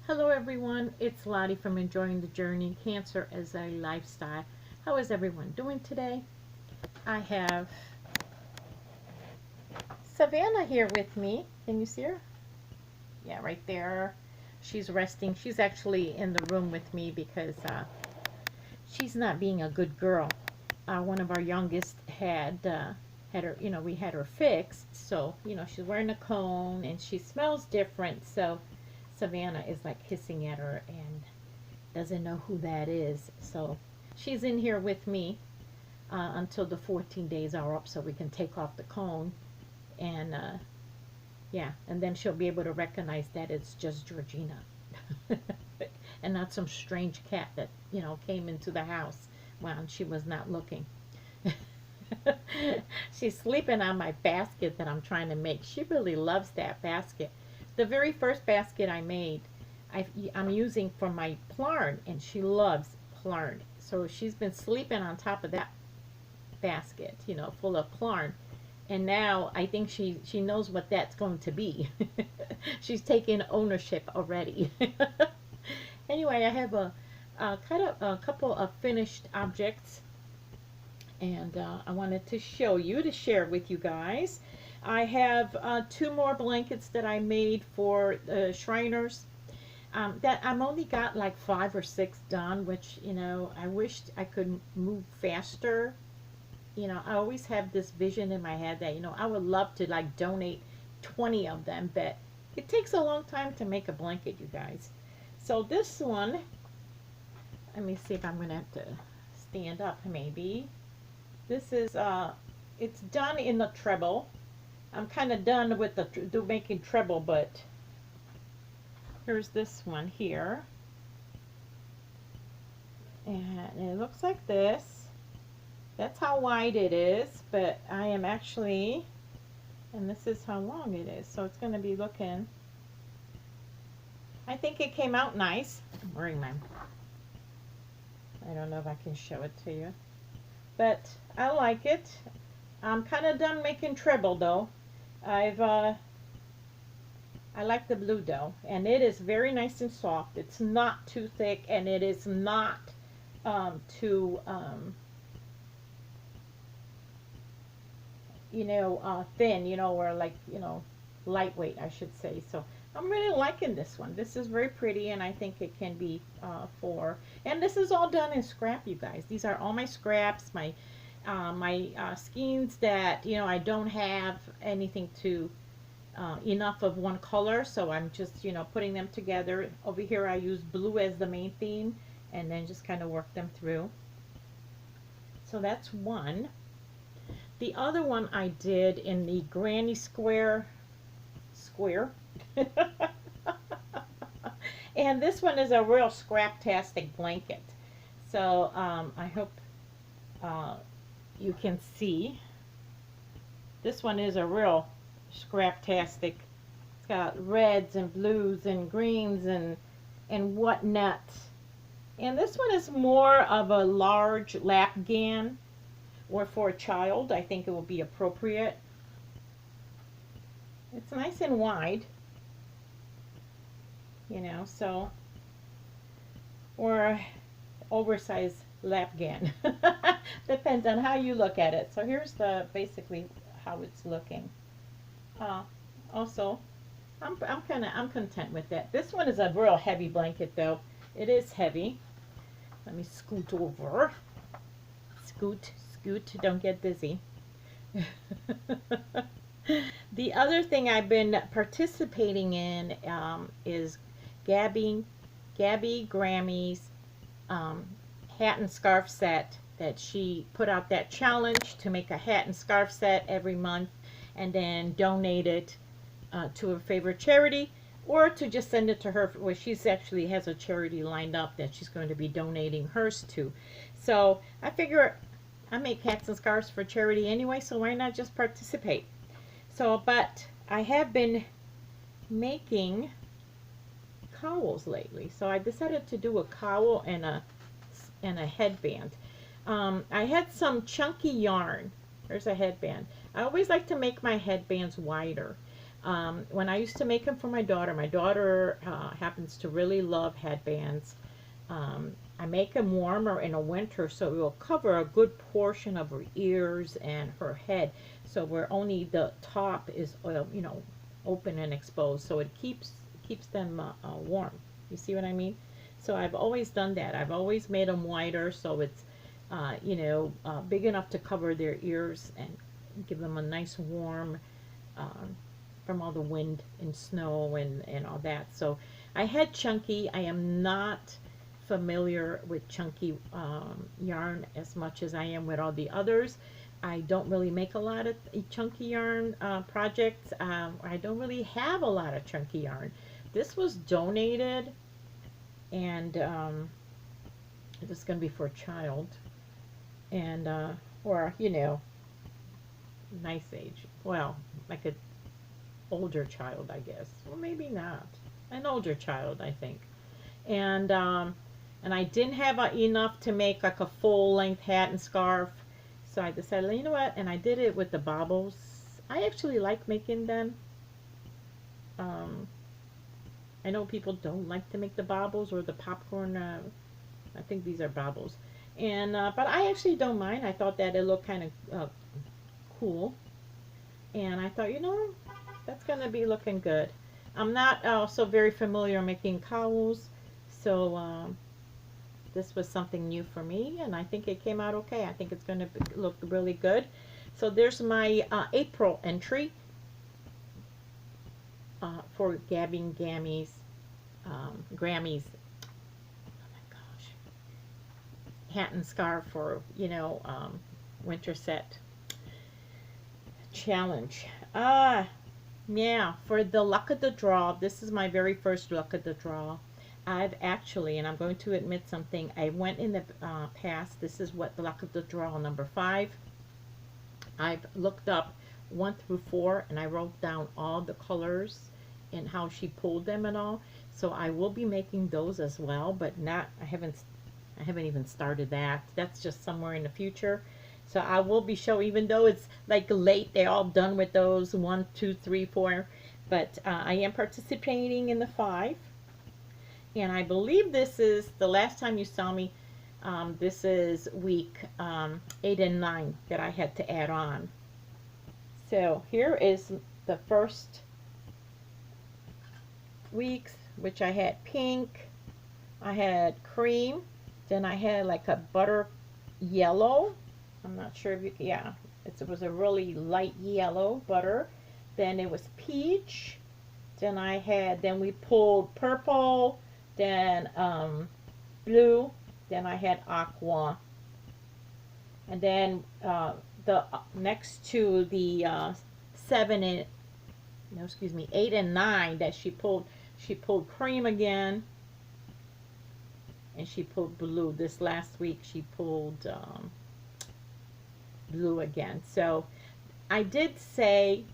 Hello everyone, it's Lottie from Enjoying the Journey, Cancer as a Lifestyle. How is everyone doing today? I have Savannah here with me. Can you see her? Yeah, right there. She's resting. She's actually in the room with me because she's not being a good girl. One of our youngest had her, we had her fixed. So, she's wearing a cone and she smells different. So Savannah is like hissing at her and doesn't know who that is. So she's in here with me until the 14 days are up so we can take off the cone. And yeah, and then she'll be able to recognize that it's just Georgina and not some strange cat that, came into the house when she was not looking. She's sleeping on my basket that I'm trying to make. She really loves that basket. The very first basket I made, I'm using for my plarn, and she loves plarn. So she's been sleeping on top of that basket, full of plarn. And now I think she knows what that's going to be. She's taking ownership already. Anyway, I have a couple of finished objects, and I wanted to share with you guys. I have 2 more blankets that I made for Shriners. That I'm only got like 5 or 6 done, which I wished I could move faster. I always have this vision in my head that I would love to like donate 20 of them, but it takes a long time to make a blanket, you guys. So this one, let me see if I'm gonna have to stand up maybe. This is it's done in the treble. I'm kind of done with the making treble, but here's this one here, and it looks like this. That's how wide it is, but I am actually, and this is how long it is, so it's going to be looking, I think it came out nice. I'm wearing my, I don't know if I can show it to you, but I like it. I'm kind of done making treble though. I like the blue dough, and it is very nice and soft. It's not too thick, and it is not too thin, or like, lightweight, I should say. So I'm really liking this one. This is very pretty, and I think it can be and this is all done in scrap, you guys. These are all my scraps, my skeins that, I don't have anything to, enough of one color, so I'm just, putting them together. Over here I use blue as the main theme, and then just kind of work them through. So that's one. The other one I did in the granny square. And this one is a real scraptastic blanket. So I hope you can see. This one is a real scraptastic. It's got reds and blues and greens and whatnot. And this one is more of a large lapghan, or for a child, I think it will be appropriate. It's nice and wide, so, or oversized lapghan. Depends on how you look at it. So here's basically how it's looking. Also, I'm content with that. This one is a real heavy blanket though. It is heavy. Let me scoot over. Scoot, don't get dizzy. The other thing I've been participating in is Gabby Grammy's hat and scarf set, that she put out that challenge to make a hat and scarf set every month and then donate it to her favorite charity, or to just send it to her, where she's actually has a charity lined up that she's going to be donating hers to. So I figure I make hats and scarves for charity anyway, so why not just participate? So, but I have been making cowls lately, so I decided to do a cowl and a headband. I had some chunky yarn. There's a headband. I always like to make my headbands wider, When I used to make them for my daughter happens to really love headbands. I make them warmer in the winter so it will cover a good portion of her ears and her head. So where only the top is, you know, open and exposed. So it keeps them warm. You see what I mean? So I've always done that. I've always made them wider so it's, you know, big enough to cover their ears and give them a nice warm from all the wind and snow and all that. So I had chunky. I am not familiar with chunky yarn as much as I am with all the others. I don't really make a lot of chunky yarn projects. I don't really have a lot of chunky yarn. This was donated, and this is going to be for a child, and or you know, nice age. Well, like a older child, I guess. Well, maybe not. An older child, I think. And I didn't have enough to make like a full length hat and scarf, so I decided, you know what? And I did it with the baubles. I actually like making them. I know people don't like to make the baubles or the popcorn. I think these are baubles, and but I actually don't mind. I thought that it looked kind of cool, and I thought, you know, that's gonna be looking good. I'm not also very familiar making cowls, so this was something new for me, and I think it came out okay. I think it's going to look really good. So there's my April entry for Gabbing Grammys. Grammys. Oh my gosh. Hat and scarf for, you know, winter set challenge. Yeah, for the luck of the draw, this is my very first luck of the draw. I've actually, and I'm going to admit something, I went in the past, this is what the luck of the draw number 5. I've looked up 1 through 4 and I wrote down all the colors and how she pulled them and all. So I will be making those as well, but not, I haven't even started that. That's just somewhere in the future. So I will be showing, even though it's like late, they're all done with those 1, 2, 3, 4. But I am participating in the 5. And I believe this is, the last time you saw me, this is week 8 and 9 that I had to add on. So here is the first weeks, which I had pink, I had cream, then I had like a butter yellow. I'm not sure if you can, yeah, it was a really light yellow butter. Then it was peach. Then we pulled purple, then blue, then I had aqua. And then the next to the 8 and 9 that she pulled cream again, and she pulled blue. This last week she pulled blue again. So I did say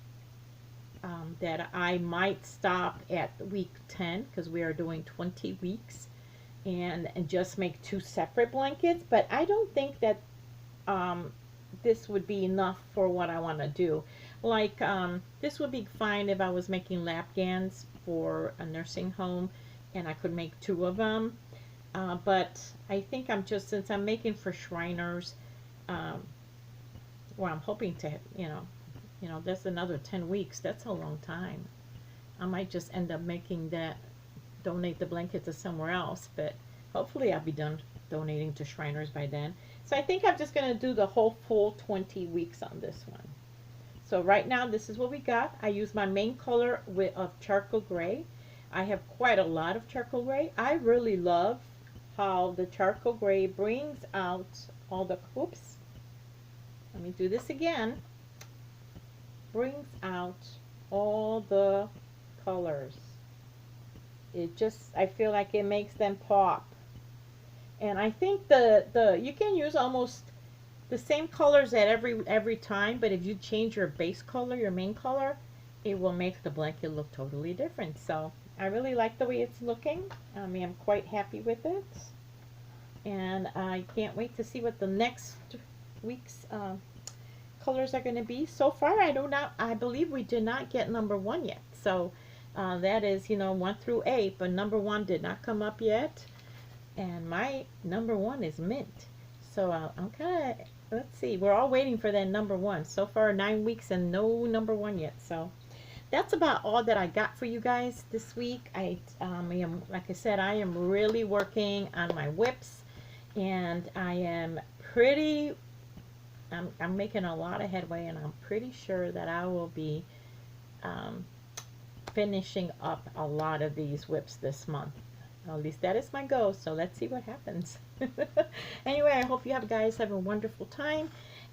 that I might stop at week 10 because we are doing 20 weeks and just make 2 separate blankets, but I don't think that this would be enough for what I want to do. Like this would be fine if I was making lap gowns for a nursing home and I could make 2 of them, but I think since I'm making for Shriners, well, I'm hoping to, you know, that's another 10 weeks. That's a long time. I might just end up making that, donate the blanket to somewhere else, but hopefully I'll be done donating to Shriners by then. So I think I'm just going to do the whole full 20 weeks on this one. So right now, this is what we got. I use my main color of charcoal gray. I have quite a lot of charcoal gray. I really love how the charcoal gray brings out all the, oops, let me do this again. Brings out all the colors. It just, I feel like it makes them pop. And I think you can use almost the same colors at every time, but if you change your base color, your main color, it will make the blanket look totally different. So I really like the way it's looking. I mean, I'm quite happy with it. And I can't wait to see what the next week's colors are going to be. So far, I believe we did not get number 1 yet. So that is, 1 through 8, but number 1 did not come up yet. And my number 1 is mint. So I'm kind of, let's see, we're all waiting for that number 1. So far, 9 weeks and no number 1 yet. So that's about all that I got for you guys this week. I am, like I said, I am really working on my whips, and I am I'm making a lot of headway, and I'm pretty sure that I will be finishing up a lot of these whips this month. At least that is my goal, so let's see what happens. Anyway, I hope you guys have a wonderful time,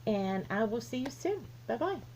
and I will see you soon. Bye-bye.